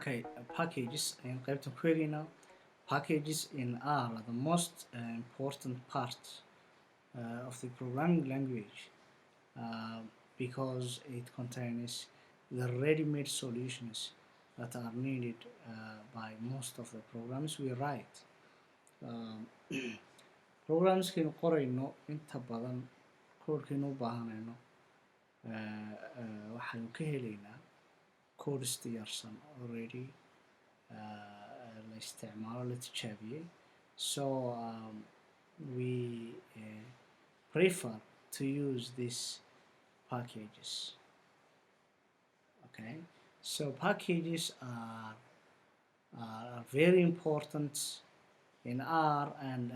Okay, packages and qaybta query now. Packages in R are the most important part of the programming language uh, because it contains the ready-made solutions that are needed by most of the programs we write. Um, Programskaynu qorayno inta badan koodhkaynu u baahanayno waxaanu ka helaynaa codes diyaarsan already la isticmaalo la tijaabiyey so we prefer to use these packages. Okay, so packages are very important in R and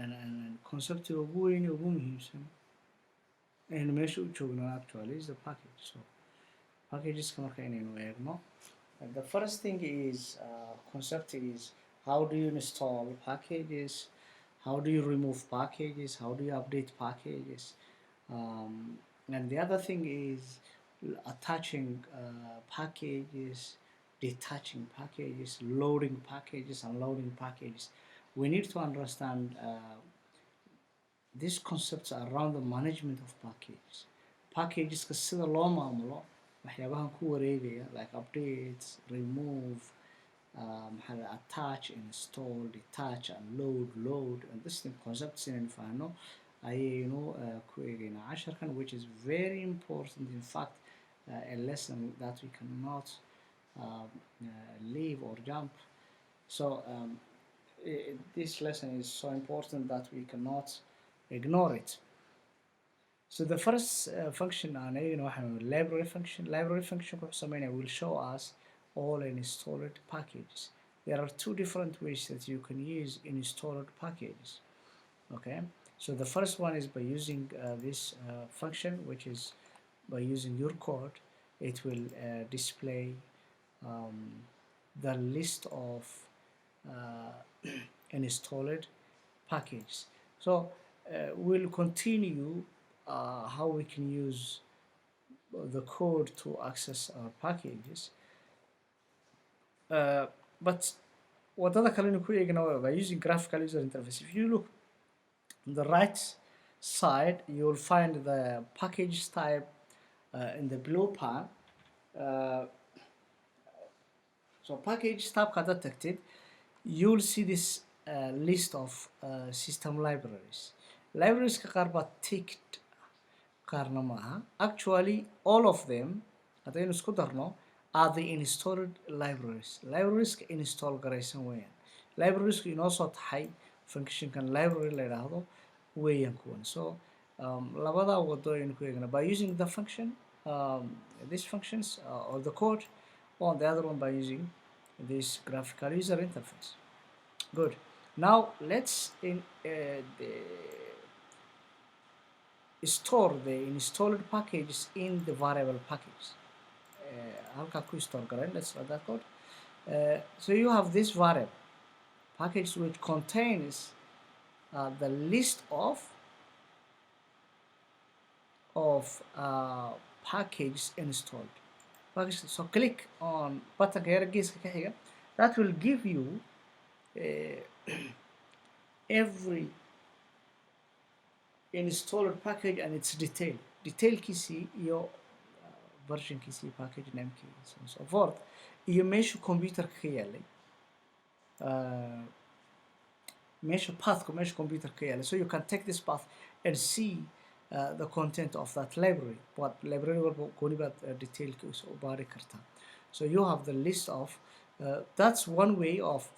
conceptiga ugu weyn ee ugu muhiimsan aynu meesha u joogno actually is the package. So packageska marka inaynu eegno, the first thing is concept is how do you install packages, how do you remove packages, how do you update packages, and the other thing is attaching packages, detaching packages, loading packages, unloading packages. We need to understand these concepts around the management of packages. Packageska sida loo maamulo waxyaabahan ku wareegaya like updates, remove, attach, install, detach, unload, load, and this concepts inaynu fahanno ayaynu ku eegaynaa casharkan, which is very important, in fact a lesson that we cannot leave or jump. So this lesson is so important that we cannot ignore it. So the first function aan eegayno waxaa library function. Library function wuxuu sameynaya will show us all installed packages. There are two different ways that you can use installed packages. Okay, so the first one is by using this function, which is by using your code. It will display the list of installed packages. So we'll continue how we can use the code to access our packages. But wadada kalenu ku eegna by using graphical user interface. If you look on the right side, you will find the package type in the blue pan. So package tab haddaad tagtid, you'll see this list of system libraries. Librarieska qaar baa ticked, qaarna maaha. Actually all of them haddaynu isku darno are the installed libraries. Librarieska install garaysan weeyaan. Librariesku inoo soo taxay functionkan library la yidhaahdo weeyaan kuwan. So labada wado aynu ku eegna by using the function, these functions or the code, or the other one by using this graphical user interface. Good. Now let's store the installed packages in the variable package. Halkaa ku store garayn, let's write that code. So you have this variable package which contains the list of packages installed. So click on button ka yara geeska ka xiga. That will give you every installed package and its detailkiisii iyo versionkiisii package namekiisa and so forth iyo meesha computerka ka yaalay, meesha pathku meesha computerka ka yaalay. So you can take this path and see the content of that library. But library walba gooni baad detailkiisa u baari kartaa. So you have the list of that's one way of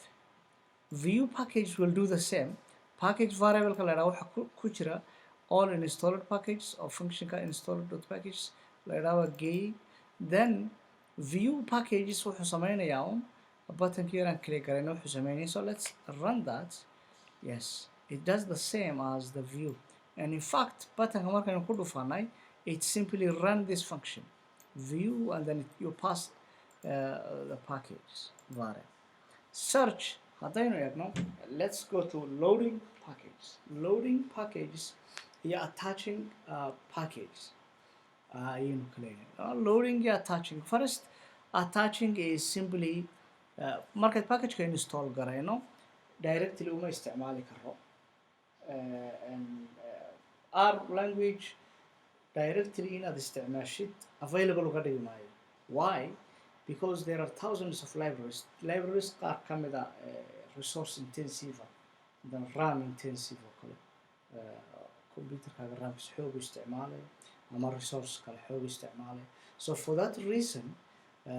view package will do the same. Package variable ka la yidhaha waxa ku jira all installed packages or function ka installed.packages la yidhaha gay. Then view packages wuxuu sameynayaa un buttonka yaraan click garayna wuxuu sameynaya. So let's run that. Yes, it does the same as the view, and in fact buttonka markaynu ku dhufanay it simply run this function view and then you pass the packages variable. Search haddaynu eegno, let's go to loading packages. Loading packages iyo attaching packages ayaynu kala eegna. Loading iyo attaching. First, attaching is simply markaad packageka install garayno directly uma isticmaali karo R language directly inaad isticmaashid available uga dhigi maayo. Why? Because there are thousands of libraries qaar ka mid a resource intensive than RAM intensive oo kale computerkaaga ramkiisa xoog u isticmaalay ama resource kale xoog isticmaalay. So for that reason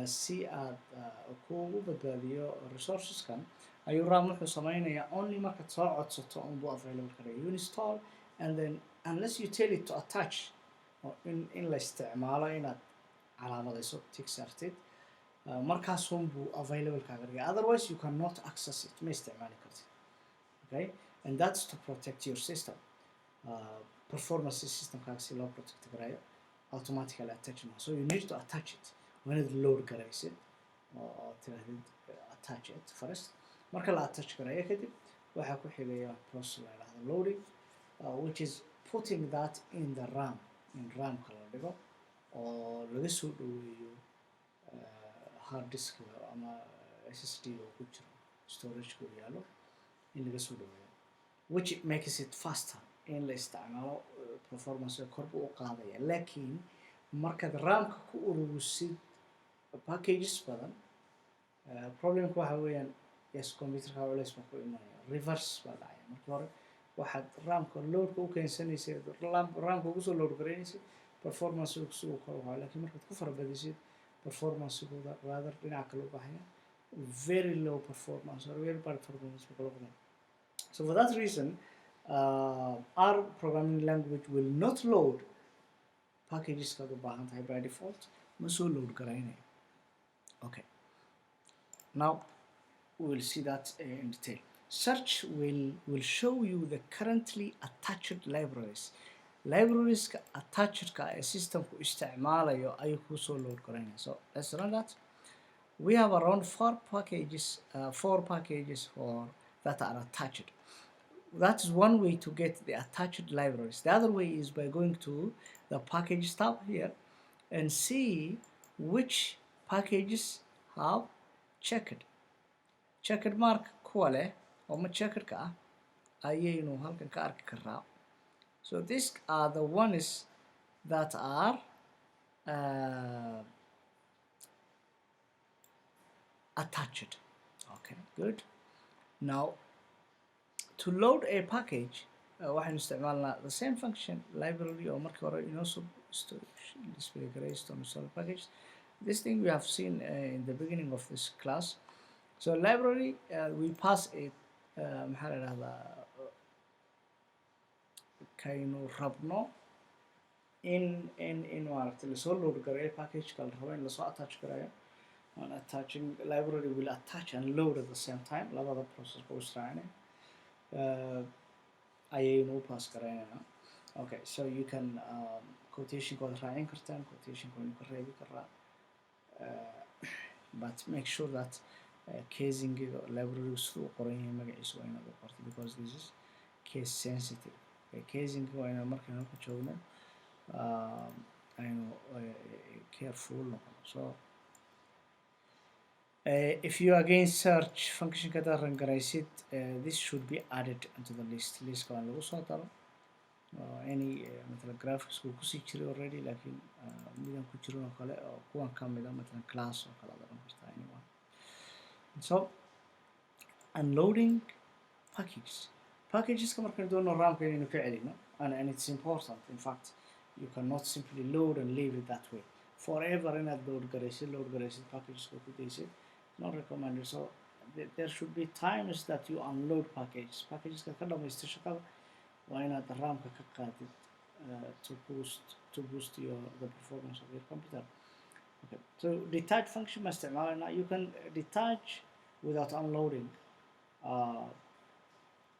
si aad kuugu badbaadiyo resourceskan ayuu RAM wuxuu samaynayaa only markaad soo codsato unbuu available ka dhigay. You install and then unless you tell it to attach in la isticmaalo inaad calaamadayso tick saartid markaas unbuu available kaaga dhigay. Otherwise you cannot access it, ma isticmaali kartid. Okay, and that's to protect your system. Performance systemkaaga si loo protect garayo automatically attachment. So you need to attach it when it load garaysid oo tirahdid attach it first. Marka la attach garayo kadib waxaa ku xigaya process la yiraahdo loading, which is putting that in the RAM, in RAM kala dhigo oo laga soo dhaweeyo hard disk ama SSD oo ku jiro storage ku yaalo in laga soo dhaweeyo, which makes it faster in la isticmaalo performance kor u qaadaya. Laakiin markaad RAM-ka ku ururisid packages badan problemku waxa weeyaan yes computerka culays ma ku imanaya reverse baa dhacaya. Marka hore waxaad RAM-ka loadka u keensanaysay RAM-ka ugu soo load garaynaysid performance uu soo kor u qaado, laakiin markaad ku farabadisid performance-gooda rather dhinaca kale u baxaya very low performance or very bad performance ku kala qaban. So for that reason our programming language will not load packages kaad u baahan tahay by default, ma soo load garaynayo. Okay, now we will see that in detail. Search will show you the currently attached libraries. Libraries attached ka ee systemku isticmaalayo ayuu ku soo load garaynaya. So let's run that. We have around four packages for that are attached. That is one way to get the attached libraries. The other way is by going to the package tab here and see which packages have checked mark kuwa leh oo ma checked ka ah ayaynu halkan ka arki karnaa. So these are the ones that are attached. Okay, good. Now to load a package waxaynu isticmaalnaa the same function library oo markii hore inoo soo display garaysto install package. This thing we have seen in the beginning of this class. So library we pass it maxaa la yidhahdaa kaynu rabno in maaragtay lasoo load garayo packageka la rabo in lasoo attach garayo. And attaching library will attach and load at the same time, labada process ku israacnay ayaynu u pass garaynayna. Okay, so you can quotation-kooda raacin kartaan, quotation-kooda ka reebi karaa, but make sure that casing library siduu qoran yahay magaciisa waa inaad u qorto because this is case sensitive. Casing waa inaan markaan halka joogno aynu careful noqono. So if you again search function kada run garaysid this should be added into the list. Listka waa lagu soo daro any مثلا graphics ku kusii jiray already laakiin midaan ku jirin oo kale oo kuwan ka mid ah مثلا class oo kale aad oran kartaa anyone. So unloading packages ka markaan doono RAM-ka inaynu ka celino and it's important. In fact you cannot simply load and leave it that way forever. Inaad load garaysid packages ku daysid not recommended. So there should be times that you unload packages ka dhamaysto shaqada waa inaad RAM-ka ka qaadid to boost the performance of your computer. Okay, so detach function ma isticmaalana. You can detach without unloading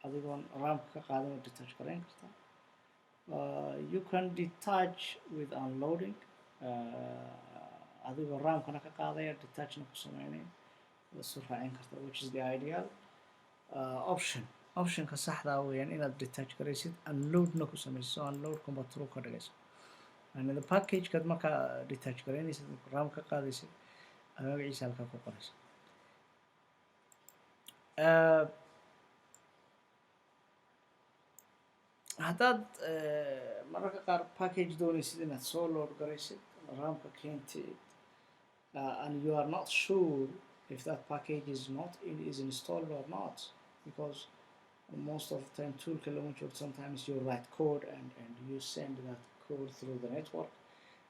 adigoon RAM-ka ka qaadan oo detach garayn kartaa. You can detach with unloading adigoo RAM-kana ka qaadaya detachna ku sameynaya isu raacin karta, which is the ideal optionka saxda weeyaan inaad detach garaysid unloadna ku samaysid oo unload computer ka dhigayso. And the package-kaad markaa detach garaynaysid RAM ka qaadaysid magaciisa halkaa ku qoraysa. uh, haddaad mararka qaar package doonaysid inaad soo load garaysid raamka keentid and you are not sure if that package is installed or not, because most of the time tool kilometer sometimes you write code and you send that code through the network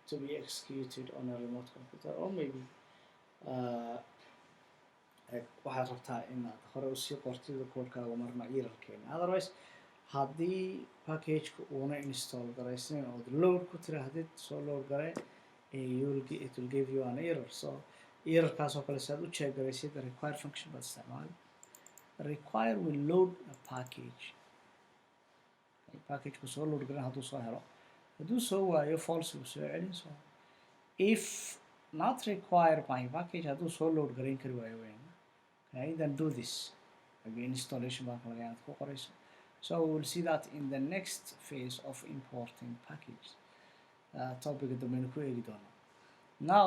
to be executed on a remote computer, or maybe waxaad rabtaa inaad hore usii qortid koodkaaga marna error keena. Otherwise haddii packageka uuna install garaysnayn ood load ku tiraahdid soo load garay, it will give you an error. So errorkaas oo kale si aad u check garaysid the required function baad isticmaali. Require will load a package. Packageka soo load garan hadduu soo helo, hadduu soo waayo false uu soo celin. So if not required by package, hadduu soo load garayn kari waayo weyn, okay, then do this again, installation baa laga yaabaa ku qorayso. So we will see that in the next phase of importing package. Topic dambe ku eegi doona. Now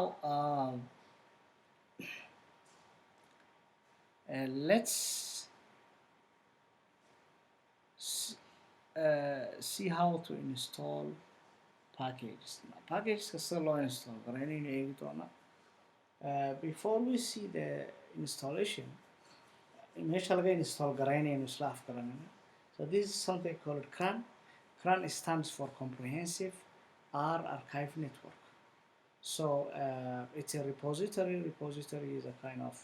let's see how to install packages. Packages kasta loo install garaynaynu eegi doona. Before we see the installation, meesha laga install garaynaynu isla afgaranayna. So this is something called CRAN. CRAN stands for Comprehensive R Archive Network. So it's a repository. Repository is a kind of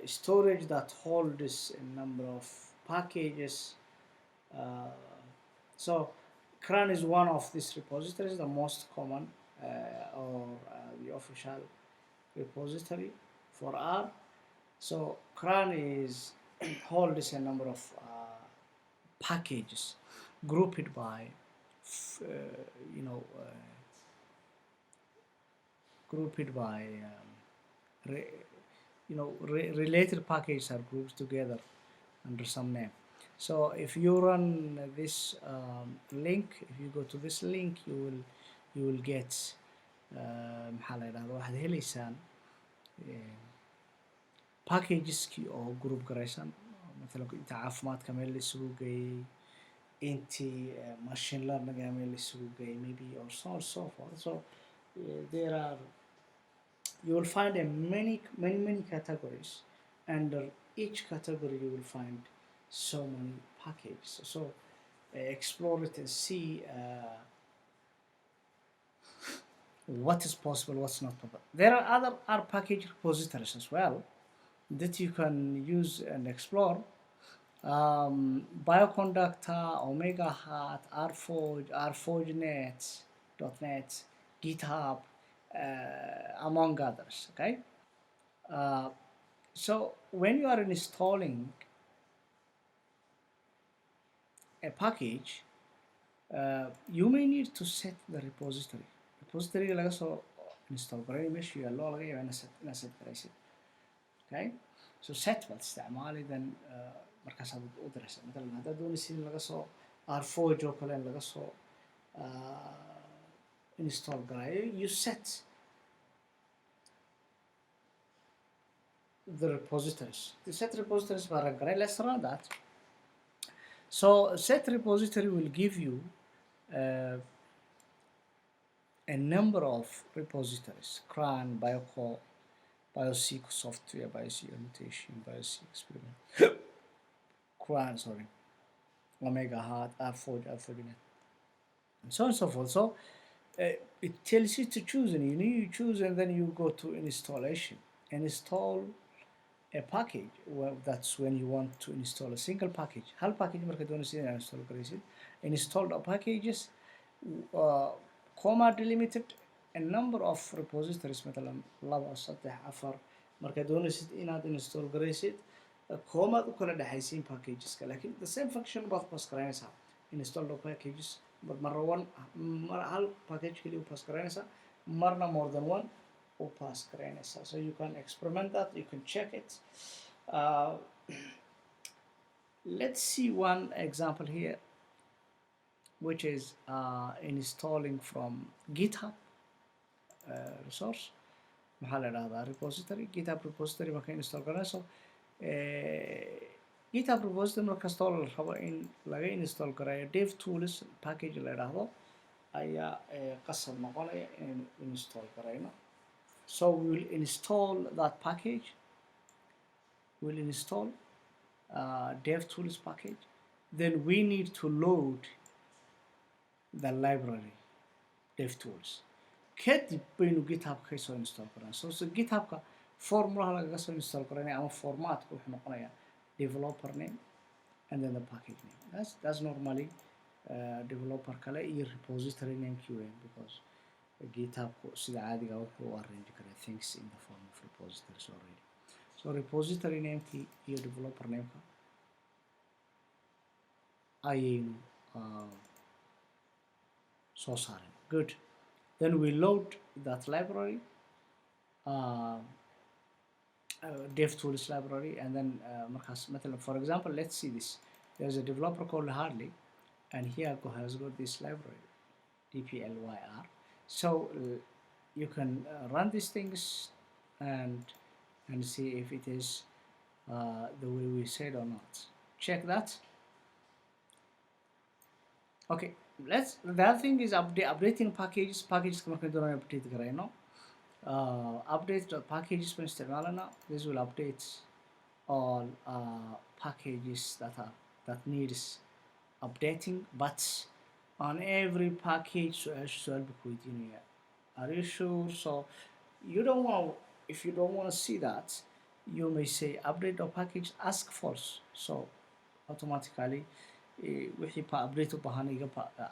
storage that holds a number of packages. So CRAN is one of these repositories, the most common or the official repository for R. So CRAN holds a number of packages grouped by related packages are grouped together under some name. So if you run this link, if you go to this link, you will get maxaa la yidhahda waxaad helaysaan packageski oo group garaysan, mathalan inta caafimaadka meel la isugu geeyey, intii machine learning meel la isugu geeyey, maybe or so forth. So you will find many categories. Under each category you will find so many packages. So explore it and see what is possible, what's not possible. There are other R package repositories as well that you can use and explore. Bioconductor, Omega Hat, RForge, RForgeNet.net, GitHub, among others. Okay. So when you are installing a package, you may need to set the repository. Repository laga soo install garay meesha yaallo laga yaabaa inaad set garaysid. Okay. So set baad isticmaali, then markaasaad u diraysa. Matalan haddaad doonaysid in laga soo RForge oo kale laga soo install garayo, you set the repositories. The set repositories baa run garay. Let's run that. So set repository will give you a number of repositories: CRAN, BioCore, BioSeq software, BioSeq annotation, BioSeq experiment, CRAN, sorry, Omega Hat, RForge, RForgeNet, and so on and so forth. So it tells you to choose, and you choose, and then you go to installation and install a package. Well, that's when you want to install a single package. Hal package marka doonaysid inaad install garaysid. Installed packages, comma delimited a number of repositories, matalan 2, 3, 4 marka doonaysid inaad install garaysid, commaad u kala dhaxaysiin packageska, laakiin the same function baad pass garaynaysaa. Installed packages, but mar hal package kaliya u pass garaynaysaa, marna more than one u pass garaynaysaa. So you can experiment that, you can check it. Let's see one example here, which is installing from GitHub resource. maxaa la dhahdaa repository github repository marka install garanayso github repository markastoo la rabo in laga install gareeyo dev tools package la dhahdo ayaa qasab noqonaya in install garayno. So we will install that package. We'll install DevTools package. Then we need to load the library DevTools. kadib baynu GitHub-ka kasoo install karnaa. So GitHub-ka formulaha lagaga soo install karanaya ama formatka wuxuu noqonayaa developer name and then the package name. That's normally developer kale iyo repository name QM because GitHub-ku sida caadiga wuxuu u arrange karaa things in the form of repositories already. So repository name-kii iyo developer name-ka ayaynu soo saaren. Good. Then we load that library, DevTools library, and then markaas مثلا for example, let's see this. There's a developer called Harley, and here has got this library, dplyr. So you can run these things and see if it is the way we said or not. Check that. Okay, the other thing is updating packages. Packages markaan doonaan update garayno. Update packages baan isticmaalana. This will update all packages that needs updating, but on every package su-aal buu ku weydiinaya. Are you sure? So you don't want, if you don't want to see that, you may say update the package, ask false. So automatically wixii update u baahan iga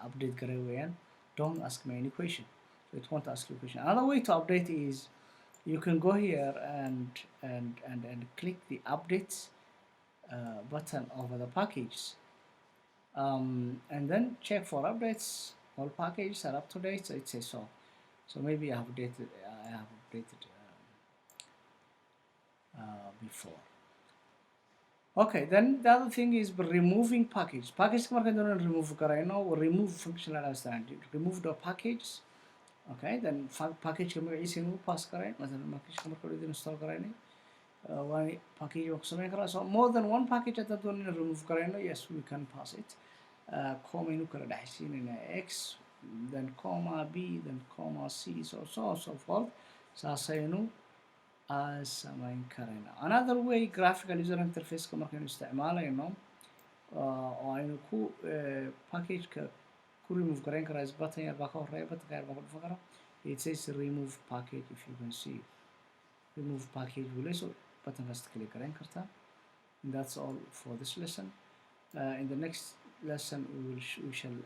update garay weeyaan. Don't ask me any question. So it won't ask you a question. Another way to update is you can go here and click the updates button over the packages. And then check for updates. All packages are up to date. So it says so. So maybe I have updated before. Okay, then the other thing is removing package. Package markaan doonaan remove garayno, remove function la understand. Remove the package. Okay, then package magaciisa inuu pass garay. Masalan package markaan idin install garaynay. One package oo samayn karaa. So more than one package hadda doonaan remove garayno, yes, we can pass it. Comma inuu kala dhaxaysiinayna x, then comma b, then comma c, so forth. Saasaynu samayn karayna. Another way graphical user interface-ka markaynu isticmaalayno oo aynu ku package-ka ku remove garayn karaa is button yar baa ka horeeya, buttonka yar baa ku dhufan karaa. It says remove package if you can see. Remove package buu leeyahay, so buttonkaas click garayn kartaa. And that's all for this lesson. In the next lesson we shall